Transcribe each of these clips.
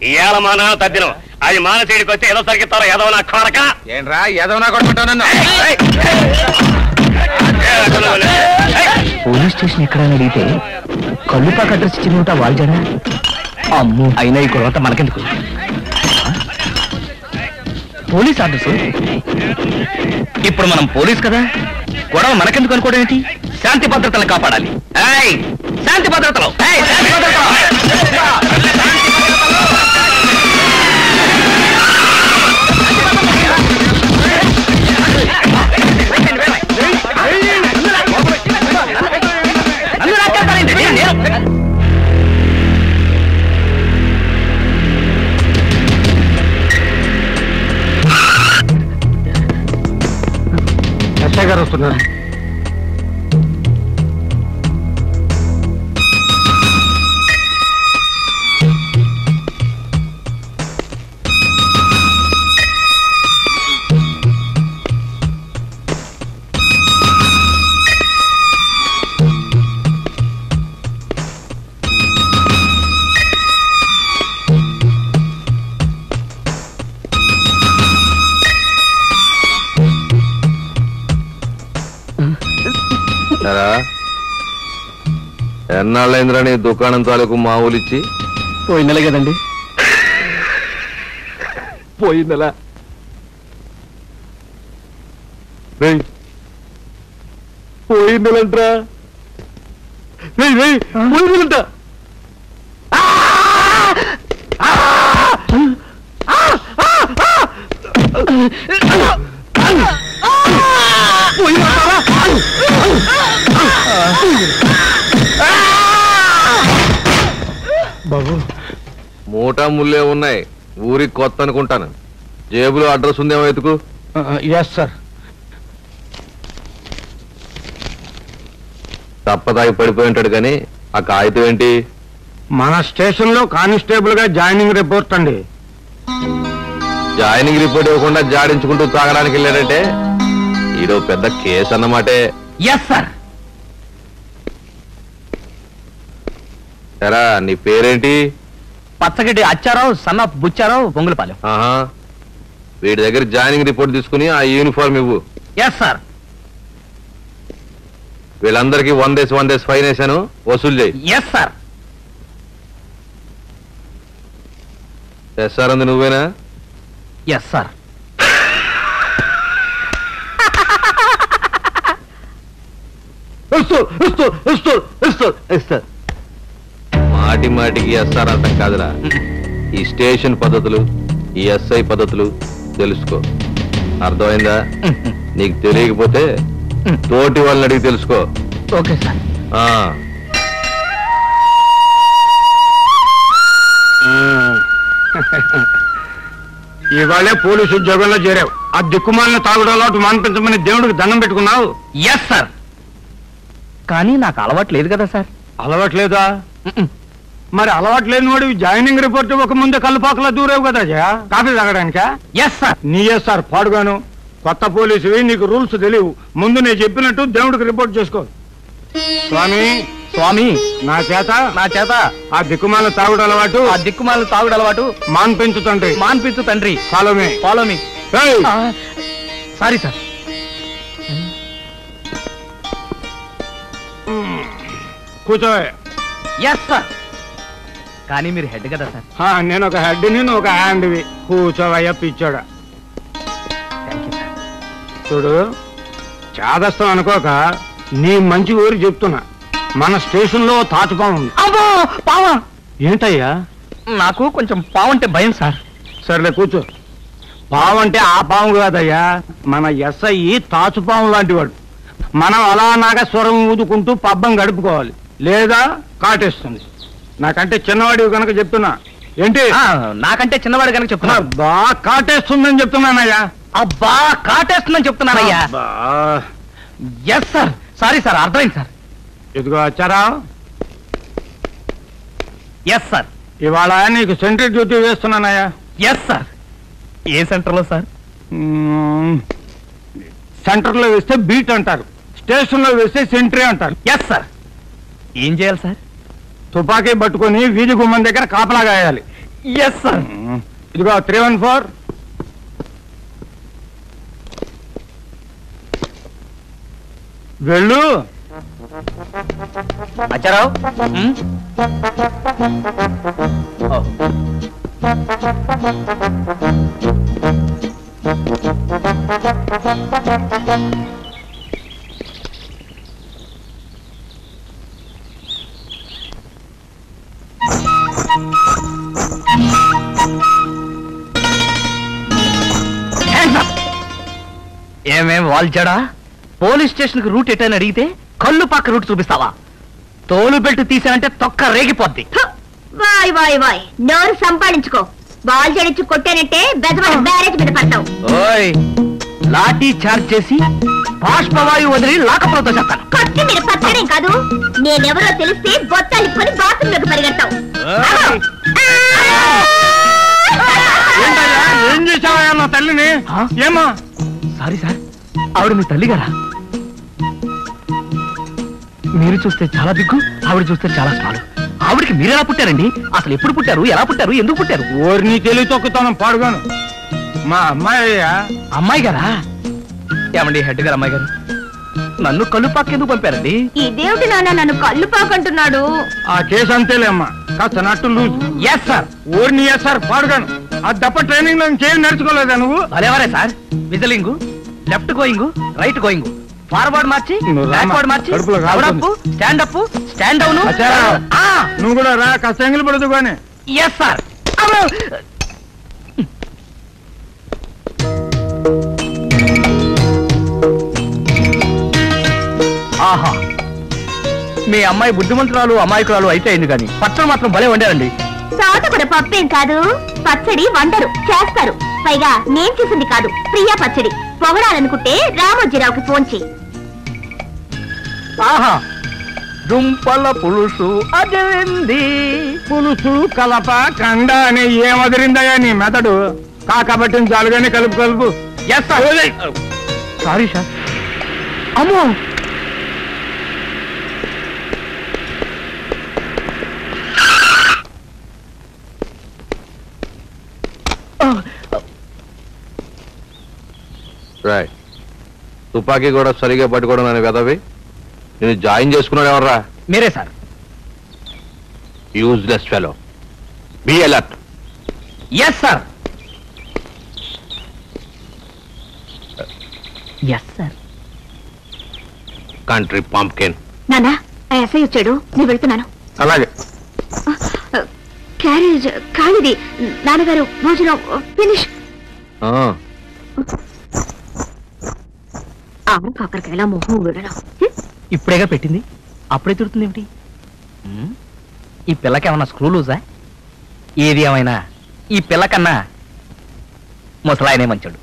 ఇవాళ మా నాన్న తద్దినం అది మానసీడికి వచ్చి ఏదో సరిగిస్తారో ఏదో నా కొరక ఏంట్రా ఏదో నా కొడుకుంటావు నన్ను పోలీస్ స్టేషన్ ఎక్కడైనా అడిగితే కల్లుపాక అడ్రస్ ఇచ్చింది ఉంటా వాల్జాడా అమ్ము అయినా ఈ కొరత మనకెందుకు పోలీస్ అడ్రస్ ఇప్పుడు మనం పోలీస్ కదా గొడవ మనకెందుకు అనుకోవడం ఏంటి శాంతి భద్రతలను కాపాడాలి శాంతి భద్రతలు ఎస్ఐ గారు వస్తున్నారు. ఎన్నాళ్ళైందిరా నీ దుకాణం తాలూకు మామూలిచ్చి? పోయిన నెల కదండి. పోయిన నెల పోయిన నెలంటరా పోయిన నెలంట బాబు మూటా ముల్లే ఉన్నాయి. ఊరికి కొత్త అనుకుంటాను. జేబులో అడ్రస్ ఉందేమో ఎతుకు. Yes sir. తప్పదాగి పడిపోయి ఉంటాడు కానీ ఆ కాగితం ఏంటి? మన స్టేషన్ లో కానిస్టేబుల్ గా జాయినింగ్ రిపోర్ట్ అండి. జాయినింగ్ రిపోర్ట్ ఇవ్వకుండా జాడించుకుంటూ తాగడానికి వెళ్ళాడంటే ఈడో పెద్ద కేసు అన్నమాటే. Yes sir. సరా నీ పేరేంటి? పచ్చగడ్డి అచ్చారావు సన్న బుచ్చారావు పొంగులపాలెం. వీడి దగ్గర జాయినింగ్ రిపోర్ట్ తీసుకుని ఆ యూనిఫామ్ ఇవ్వు. Yes sir. వీళ్ళందరికీ 1 days ఫైన్ వేసాను, వసూలు చేయి. Yes sir. ఎస్ సార్ అంది నువ్వేనా? Yes sir. మాటి మాటికి ఎస్ఆర్ అర్థం కాదురా. ఈ స్టేషన్ పద్ధతులు, ఈ ఎస్ఐ పద్ధతులు తెలుసుకో. అర్థమైందా? నీకు తెలియకపోతే తోటి వాళ్ళని అడిగి తెలుసుకో. Okay sir. ఇవాళే పోలీసు ఉద్యోగంలో చేరావు. ఆ దిక్కుమాలిన తాగుడు అలవాటు మానిపించమని దేవుడికి దండం పెట్టుకున్నావు. Yes sir. కానీ నాకు అలవాటు లేదు కదా సార్. అలవాట్లేదా? మరి అలవాటు లేని వాడు జాయినింగ్ రిపోర్ట్ ఒక ముందే కల్లుపాకలా దూరేవు కదా కాఫీ తాగడానికా? Yes sir. నీ ఎస్ సార్ పాడుగాను. కొత్త పోలీసువి, నీకు రూల్స్ తెలియవు. ముందు నేను చెప్పినట్టు దేవుడికి రిపోర్ట్ చేసుకో. స్వామి స్వామి నా చేత ఆ దిక్కుమాల తాగుడు అలవాటు మాన్పించు తండ్రి. Follow me. Sorry sir. కూర్చో. Yes sir. కానీ మీరు హెడ్ కదా సార్. నేను ఒక హెడ్, నేను ఒక హ్యాండ్వి. కూర్చోవయ్యా పిచ్చోడా. చూడు, చాదస్తం అనుకోక నీ మంచి ఊరు చెప్తున్నా. మన స్టేషన్ లో తాచుపాము ఉంది. పావా? ఏంటయ్యా? నాకు కొంచెం పావంటే భయం సార్. సర్లే కూర్చో. పావంటే ఆ పాము కాదయ్యా, మన ఎస్ఐ తాచుపాము లాంటి వాడు. మనం అలా నాగస్వరం ఊదుకుంటూ పబ్బం గడుపుకోవాలి, లేదా కాటేస్తుంది. నాకంటే చిన్నవాడివి కనుక చెప్తున్నా. ఏంటి? నాకంటే చిన్నవాడు కనుక చెప్తున్నా. బా కాటేస్తుందని చెప్తున్నానయ్యా. అబ్బా కాటేస్తుందని చెప్తున్నానయ్యా. Yes sir. సారీ సార్, అర్థమైంది సార్. ఇదిగో వచ్చారా? Yes sir. ఇవాళ నీకు సెంట్రీ డ్యూటీ వేస్తున్నానయ్యా. Yes sir. ఏ సెంటర్లో సార్? సెంటర్లో వేస్తే బీట్ అంటారు, స్టేషన్ లో వేస్తే సెంట్రీ అంటారు. Yes sir. ఏం చేయాలి సార్? తుపాకీ పట్టుకొని వీధి గుమ్మం దగ్గర కాపలా గాయాలి. Yes sir. ఇదిగో 314. వెళ్ళు. అచ్చారావు. ఏమేం వాల్చాడా? పోలీస్ స్టేషన్ కి రూట్ ఎటని అడిగితే కళ్ళు పక్క రూట్ చూపిస్తావా? తోలు బెల్ట్ తీసానంటే తొక్క రేగిపోద్ది. వాయ్ వాయ్ వాయ్, నోరు సంపాదించుకో. బాల్ జడించి కొట్టానంటే బెదవాడ బ్యారేజ్ మీద పడతావు. ఓయ్, లాఠీ చార్జ్ చేసి బాష్పవాయు వదిలి లాకపులతో చేస్తాను. కొట్టి మీరు పచ్చడేం కాదు, నేనెవరో తెలిస్తే బొత్తాలిప్పుకొని బాత్రూమ్ లోకి పరిగెడతావు. ఏం చేసావా నా తల్లిని? ఏమా? సారీ సార్, ఆవిడ మీ తల్లి గారా? మీరు చూస్తే చాలా దిగ్గు, ఆవిడ చూస్తే చాలా స్మాలు. ఆవిడికి మీరెలా పుట్టారండి? అసలు ఎప్పుడు పుట్టారు, ఎలా పుట్టారు, ఎందుకు పుట్టారు? ఓరిని తెలివి తొక్కుతాను పాడుగాను. మా అమ్మాయి. అమ్మాయి గారా? ఏమండి హెడ్ గారు, అమ్మాయి గారు నన్ను కళ్ళు పాకెందుకు పంపారండి? ఇదేమిటి నాన్న నన్ను కళ్ళు పాకంటున్నాడు? ఆ కేసు అంతేలేమ్మా, కాస్త నట్టు లూజు. Yes sir. ఓరిని ఎస్ సార్ పాడుగాను. అది తప్ప ట్రైనింగ్ లో ఇంకేం నేర్చుకోలేదా నువ్వు? అదేవరే sir, whistling, left going, right going, forward march, backward march, stand up, stand down. నువ్వు కూడా రా, కాస్త ఎంగిలి పడదు కానీ. Yes sir. ఆహా, మీ అమ్మాయి బుద్ధిమంతురాలు అమాయకురాలు అయితే అయింది కానీ పచ్చడి మాత్రం భలే వండారండి. సాత కూడా పప్పేం కాదు, పచ్చడి వండరు, చేస్తారు. పైగా నేను చేసింది కాదు, ప్రియా పచ్చడి. పొగడాలనుకుంటే రామోజీరావుకి ఫోన్ చెయ్యి. ఆహా, దుంపల పులుసు అదిరింది. పులుసు కలప కండ అని ఏమదిరిందయ్యా నీ మెదడు? కాకబట్టిన చాలుగానే కలుపు కలుపు. Yes sir. Sorry sir. అమ్మో, రైట్. తుపాకీ కూడా సరిగా పట్టుకోవడం అని కదవి. నేను జాయిన్ చేసుకున్నాడు ఎవర్రా? మీరే sir. Useless fellow. Be alert. Yes sir. Yes sir. Country pumpkin. నానా, ఆ ఎస్ఐ వచ్చాడు, నేను వెళ్తున్నాను. అలాగే. క్యారేజ్ ఖాళీది. నాన్నగారు భోజనం ఫినిష్. కాకరకాయలా మొహం విడడం. ఇప్పుడేగా పెట్టింది, అప్పుడే తిడుతుంది ఏమిటి? ఈ పిల్లకి ఏమన్నా స్క్రూ లూజా? ఏది ఏమైనా ఈ పిల్లకన్నా ముసలాయనే మంచాడు.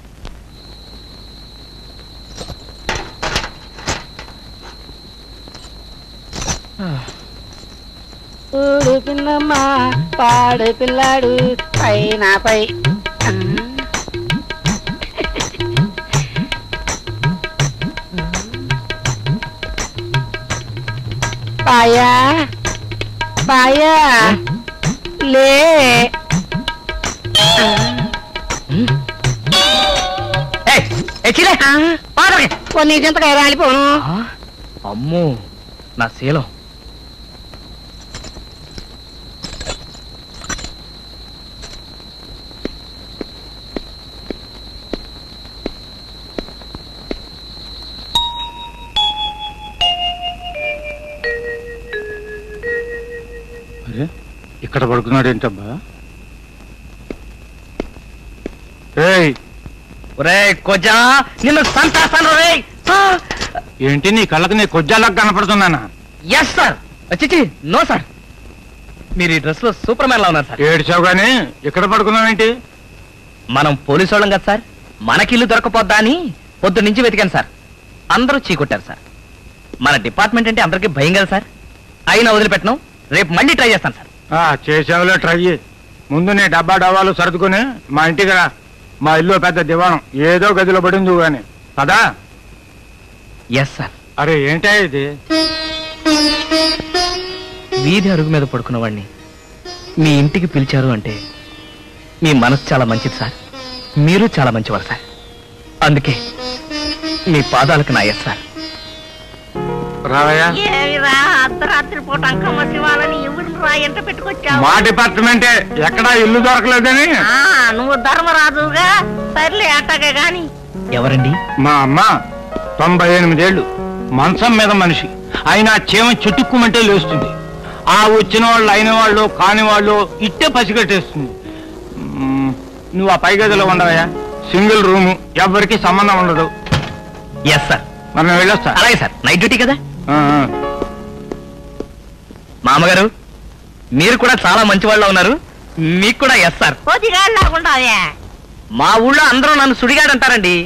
పిన్నమ్మా పాడు పిల్లాడు పైన పై. పాయా పాయా లే. కొన్ని చింతకాయ రాలిపోను. అమ్మో, నా శీలం. ఇక్కడ పడుకున్నాడు ఏంటబ్బా? కొజ్జా, నిన్ను సంతాసాను. ఏంటి నీ కళ్ళకి నీ కొజ్జాలకు కనపడుతున్నానా? Yes sir. చిచి, నో సార్. మీరు ఈ డ్రెస్ లో సూపర్ మ్యాన్ లా ఉన్నారు సార్. ఏడ్చావు గానీ ఇక్కడ పడుకున్నావేంటి? మనం పోలీసు వాళ్ళం కదా సార్, మనకిల్లు దొరకపోద్దా అని పొద్దు నుంచి వెతికాను సార్. అందరూ చీకొట్టారు సార్. మన డిపార్ట్మెంట్ అంటే అందరికీ భయం కదా సార్. అయినా వదిలిపెట్టను, రేపు మళ్ళీ ట్రై చేస్తాను సార్. చేసావులే ట్రై. ముందు నీ డబ్బాలు సర్దుకుని మా ఇంటికి రా. మా ఇల్లు పెద్ద దివాణం, ఏదో గదిలో పడింది కానీ కదా. Yes sir. అరే ఏంటా ఇది? వీధి అరుగు మీద పడుకున్నవాడిని మీ ఇంటికి పిలిచారు అంటే మీ మనసు చాలా మంచిది సార్. మీరు చాలా మంచివారు సార్. అందుకే మీ పాదాలకు నా ఎస్ సార్. రావయ్యా. ఏమిరా అర్ధరాత్రి పూట అంకమ్మ శివాలని ఎవరిని రా ఎంట పెట్టుకొచ్చావు? మా డిపార్ట్మెంటే ఎక్కడా ఇల్లు దొరకలేదని. నువ్వు ధర్మరాజుగా సర్లే అట్టగే గాని. ఎవరండి? మా అమ్మ 98 ఏళ్ళు, మంచం మీద మనిషి. అయినా చీమ చుట్టుక్కుమంటే లేస్తుంది. ఆ వచ్చిన వాళ్ళు అయిన వాళ్ళు కాని వాళ్ళు ఇట్టే పసిగట్టేస్తుంది. నువ్వు ఆ పై గదిలో ఉండవయ్యా. సింగిల్ రూము, ఎవరికి సంబంధం ఉండదు. Yes sir. మరి నేను వెళ్ళొస్తా. అలాగే సార్, నైట్ డ్యూటీ కదా. మామగారు మీరు కూడా చాలా మంచి వాళ్ళ ఉన్నారు. మీకు కూడా ఎస్ సార్. కొద్దిగాళ్ళకుండా మా ఊళ్ళో అందరూ నన్ను సుడిగాడంటారండి.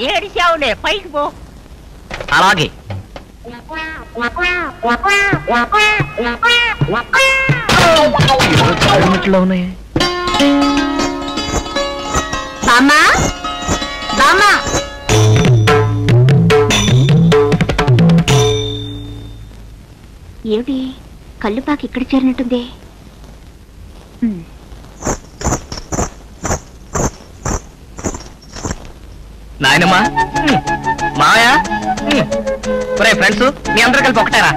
ఏడిచావులే, పైకి పో. అలాగే. ఉన్నాయి. బామ్మా, బామ్మా, ఏమిటి కళ్ళుపాకి ఇక్కడ చేరినట్టుంది? నాయనమ్మా, మాయా, ఫ్రెండ్స్ మీ అందరూ కలిపి ఒకటారా?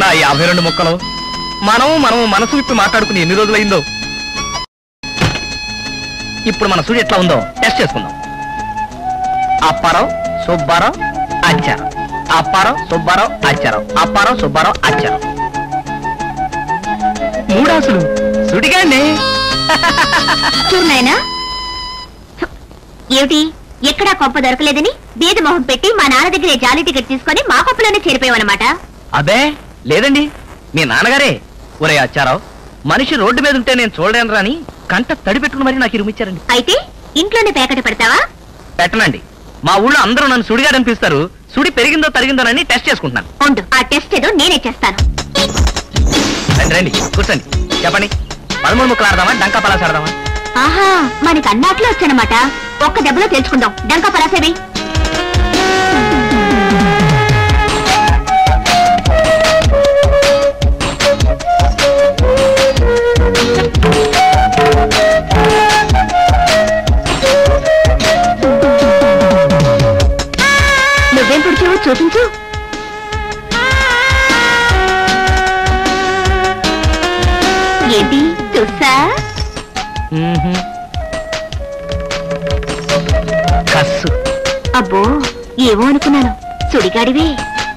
నా 52 ముక్కలు మనం మనసు విప్పి మాట్లాడుకుని ఎన్ని రోజులైందో. ఇప్పుడు మన సూడి ఎట్లా ఉందో టెస్ట్ చేసుకుందాం. అప్పారావు, సుబ్బారావు, ఆచారం. అప్పారావు, సుబ్బారావు, ఆచారం. అప్పారావు, సుబ్బారావు, ఆచారం. 3 ఆసులు సుడిగాండి. చూడు నాయనా, ఏమిటి ఎక్కడా కొంప దొరకలేదని బీద మొహం పెట్టి మా నాన్న దగ్గరే జాలీ టికెట్ తీసుకొని మా కొంపలోనే చేరిపోయావన్నమాట. అదే లేదండి, మీ నాన్నగారే ఒరే ఆచారావు, మనిషి రోడ్డు మీద ఉంటే నేను చూడలేను రాని కంట తడి పెట్టుకుని మరి నాకు ఇరుమిచ్చారండి. అయితే ఇంట్లోనే పేకట పెడతావా? పెట్టనండి. మా ఊళ్ళో అందరూ నన్ను సుడిగాడు అనిపిస్తారు. సుడి పెరిగిందో తరిగిందోనని టెస్ట్ చేసుకుంటున్నాను. ఉండు, ఆ టెస్ట్ ఏదో నేనే చేస్తాను. రండి రండి కూర్చోండి. చెప్పండి, 13 ముక్కలు ఆడదామా, డంకా పలాస ఆడదామా? ఆహా, మనకి అన్నాట్లో వచ్చానమాట. ఒక్క దెబ్బలో తెలుసుకుందాం. డంకా పరాసేవి. నువ్వేం పుడిచావో చూపించు. ఏంటి చూసా? కస్సు. అబ్బో, ఏమో అనుకున్నాను. సుడిగాడివే.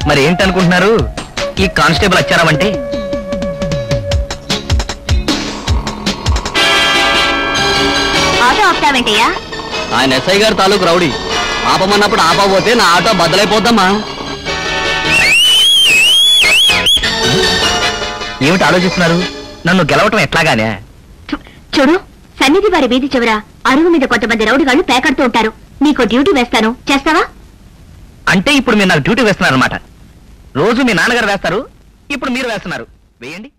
మరి ఏంటనుకుంటున్నారు? ఈ కానిస్టేబుల్ వచ్చారామంటే ఆటో ఆపుతావేంటయ్యా? ఆయన ఎస్ఐ గారు తాలూకు రౌడీ. ఆపమన్నప్పుడు ఆపకపోతే నా ఆటో బద్దలైపోద్దమ్మా. ఏమిటి ఆలోచిస్తున్నారు? నన్ను గెలవటం ఎట్లాగానే? చూడు, సన్నిధి వారి వీధి చివర అరుగు మీద కొంతమంది రౌడీగాళ్లు పేకడుతూ ఉంటారు. నీకు డ్యూటీ వేస్తాను, చేస్తావా? అంటే ఇప్పుడు మీరు నాకు డ్యూటీ వేస్తున్నారు అనమాట. రోజు మీ నాన్నగారు వేస్తారు, ఇప్పుడు మీరు వేస్తున్నారు. వేయండి.